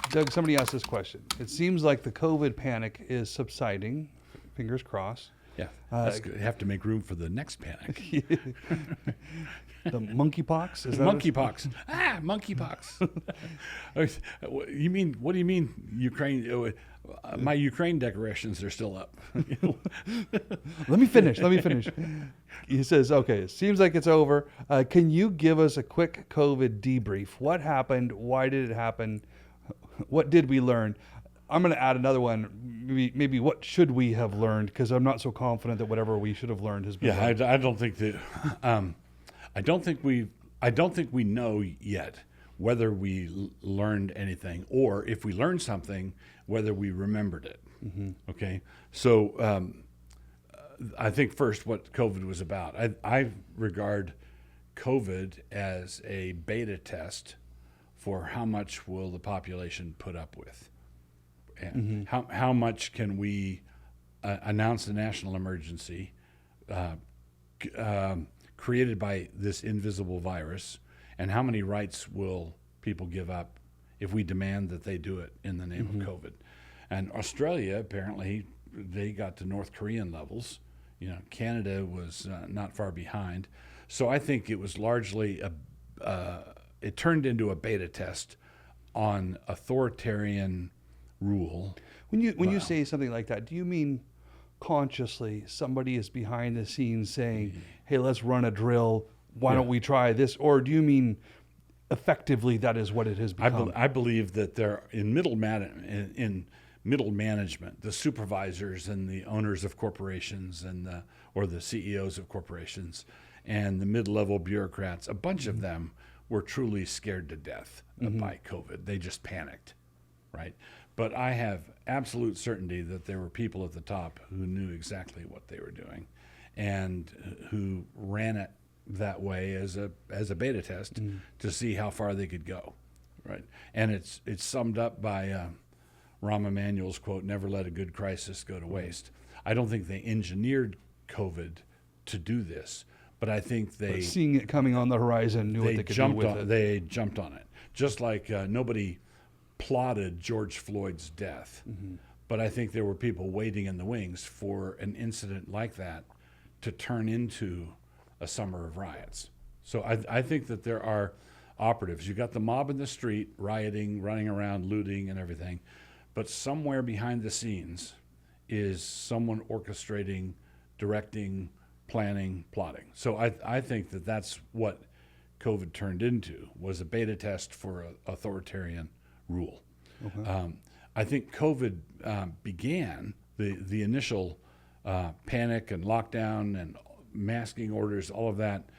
Doug, somebody asked this question. It seems like the COVID panic is subsiding. Fingers crossed. Yeah, that's good. You have to make room for the next panic. The monkeypox? Is that Monkeypox. Monkeypox. You mean? What do you mean, Ukraine? My Ukraine decorations are still up. Let me finish. He says, okay, it seems like it's over. Can you give us a quick COVID debrief? What happened? Why did it happen? What did we learn? I'm going to add another one. Maybe what should we have learned? Because I'm not so confident that whatever we should have learned has been. Yeah, I don't think that. I don't think we know yet whether we learned anything, or if we learned something, whether we remembered it. Mm-hmm. Okay, so I think first what COVID was about. I regard COVID as a beta test for how much will the population put up with, and how much can we announce a national emergency created by this invisible virus, and how many rights will people give up if we demand that they do it in the name of COVID. And Australia, apparently, they got to North Korean levels. Canada was not far behind. So I think it was largely it turned into a beta test on authoritarian rule. When you say something like that, do you mean consciously somebody is behind the scenes saying, hey, let's run a drill, why don't we try this? Or do you mean effectively that is what it has become? I believe that they're in middle management, the supervisors and the owners of corporations or the CEOs of corporations and the mid-level bureaucrats, a bunch of them were truly scared to death by COVID. They just panicked, right? But I have absolute certainty that there were people at the top who knew exactly what they were doing and who ran it that way as a beta test to see how far they could go, right? And it's summed up by Rahm Emanuel's quote, "Never let a good crisis go to waste." I don't think they engineered COVID to do this, but I think but seeing it coming on the horizon, knew what they could do with it. They jumped on it, just like nobody plotted George Floyd's death. But I think there were people waiting in the wings for an incident like that to turn into a summer of riots. So I think that there are operatives. You got the mob in the street, rioting, running around, looting and everything. But somewhere behind the scenes is someone orchestrating, directing, planning, plotting. So I think that that's what COVID turned into, was a beta test for authoritarian rule. Okay. I think COVID began, the initial panic and lockdown and masking orders, all of that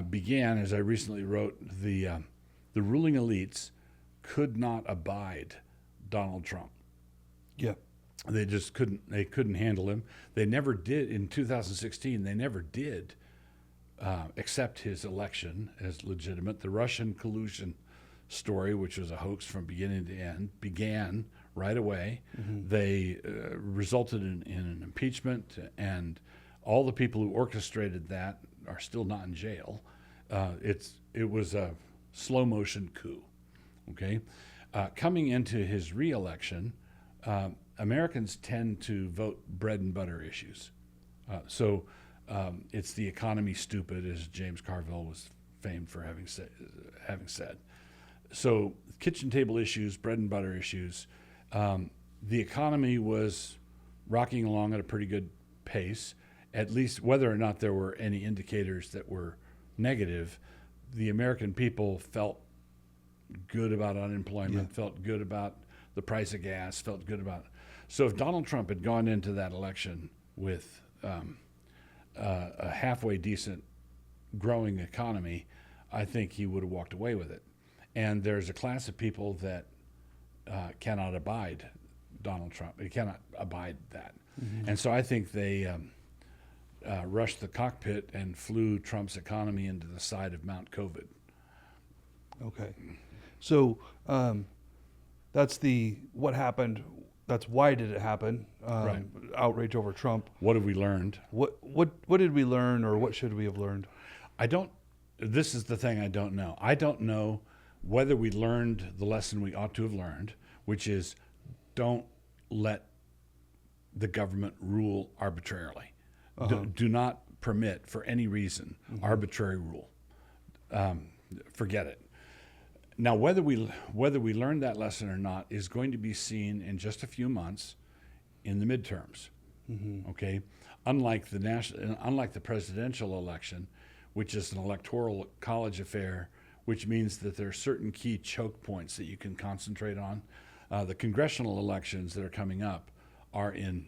began, as I recently wrote, the ruling elites could not abide Donald Trump. Yeah. They just couldn't handle him. They never did, in 2016, they never did accept his election as legitimate. The Russian collusion story, which was a hoax from beginning to end, began right away. They resulted in an impeachment, and all the people who orchestrated that are still not in jail. It was a slow motion coup. Okay, coming into his re-election, Americans tend to vote bread and butter issues. So it's the economy stupid, as James Carville was famed for having said. So kitchen table issues, bread and butter issues. The economy was rocking along at a pretty good pace, at least whether or not there were any indicators that were negative. The American people felt good about unemployment, felt good about the price of gas, felt good about it. So if Donald Trump had gone into that election with a halfway decent growing economy, I think he would have walked away with it. And there's a class of people that cannot abide Donald Trump. They cannot abide that. And so I think they rushed the cockpit and flew Trump's economy into the side of Mount COVID. Okay. So that's what happened. That's why did it happen? Right. Outrage over Trump. What have we learned? What did we learn, or what should we have learned? This is the thing I don't know. I don't know whether we learned the lesson we ought to have learned, which is don't let the government rule arbitrarily. Do not permit for any reason arbitrary rule. Forget it. Now, whether we learned that lesson or not is going to be seen in just a few months in the midterms. Okay, unlike the presidential election, which is an electoral college affair, which means that there are certain key choke points that you can concentrate on. The congressional elections that are coming up are in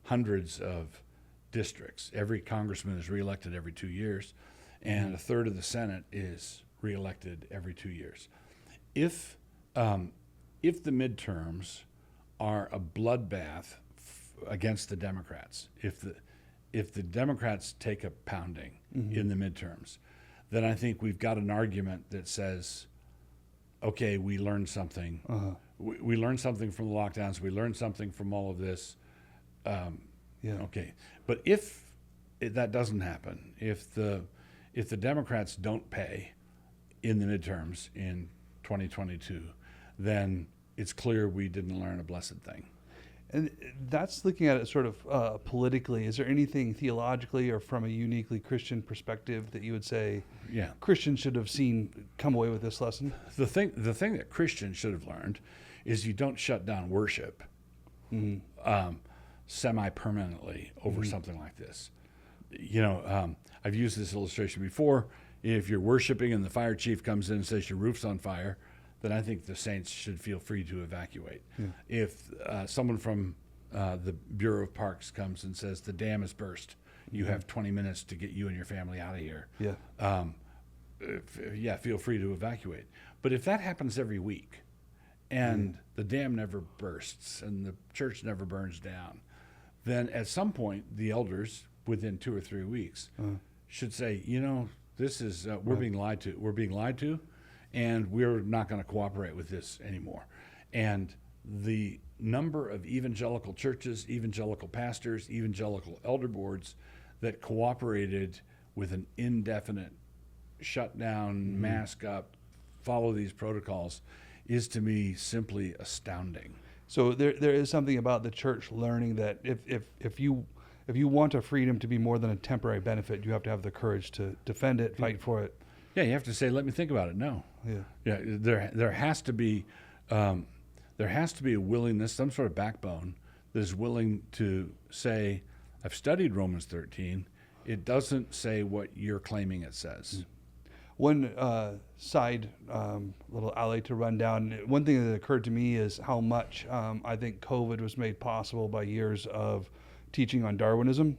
hundreds of districts. Every congressman is reelected every 2 years, and a third of the Senate is reelected every 2 years. If the midterms are a bloodbath against the Democrats, if the Democrats take a pounding in the midterms, then I think we've got an argument that says, okay, we learned something. We learned something from the lockdowns. We learned something from all of this. Okay, but if that doesn't happen, if the Democrats don't pay in the midterms in 2022, then it's clear we didn't learn a blessed thing. And that's looking at it sort of politically. Is there anything theologically or from a uniquely Christian perspective that you would say Christians should have seen come away with this lesson? The thing that Christians should have learned is you don't shut down worship semi-permanently over something like this. I've used this illustration before. If you're worshiping and the fire chief comes in and says your roof's on fire, then I think the saints should feel free to evacuate. If someone from the Bureau of Parks comes and says the dam is burst, you have 20 minutes to get you and your family out of here. Feel free to evacuate. But if that happens every week and the dam never bursts and the church never burns down, then at some point the elders, within 2 or 3 weeks, should say, this is we're being lied to. We're being lied to, and we're not going to cooperate with this anymore. And the number of evangelical churches, evangelical pastors, evangelical elder boards that cooperated with an indefinite shutdown, mask up, follow these protocols, is to me simply astounding. So there is something about the church learning that if you want a freedom to be more than a temporary benefit, you have to have the courage to defend it, fight for it. Yeah, you have to say, let me think about it. No. There has to be a willingness, some sort of backbone that is willing to say, I've studied Romans 13. It doesn't say what you're claiming it says. One side little alley to run down. One thing that occurred to me is how much I think COVID was made possible by years of teaching on Darwinism.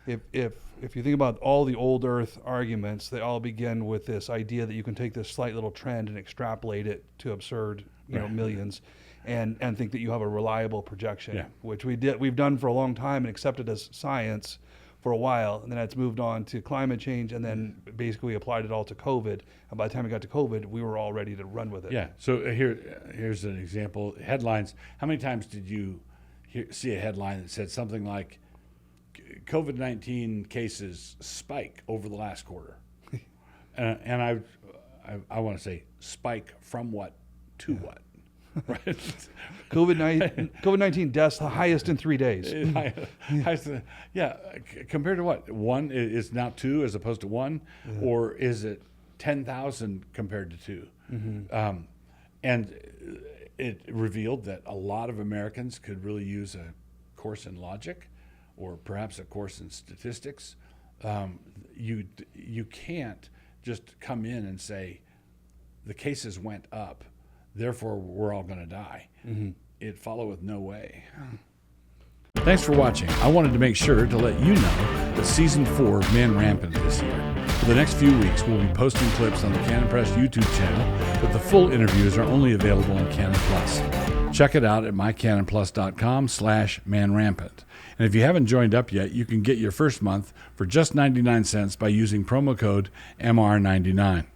If you think about all the old Earth arguments, they all begin with this idea that you can take this slight little trend and extrapolate it to absurd, millions, and think that you have a reliable projection, which we've done for a long time and accepted as science for a while, and then it's moved on to climate change, and then basically we applied it all to COVID. And by the time we got to COVID, we were all ready to run with it. Yeah. So here's an example. Headlines. How many times did you see a headline that said something like, COVID-19 cases spike over the last quarter? And I want to say spike from what to what? Right. COVID-19 deaths the highest in 3 days. Compared to what? One is now 2 as opposed to 1, or is it 10,000 compared to 2? And it revealed that a lot of Americans could really use a course in logic, or perhaps a course in statistics. You can't just come in and say the cases went up, therefore we're all going to die. It followeth no way. Thanks for watching. I wanted to make sure to let you know that Season 4 of Man Rampant is here. For the next few weeks, we'll be posting clips on the Canon Press YouTube channel, but the full interviews are only available on Canon Plus. Check it out at mycanonplus.com/manrampant. And if you haven't joined up yet, you can get your first month for just 99 cents by using promo code MR99.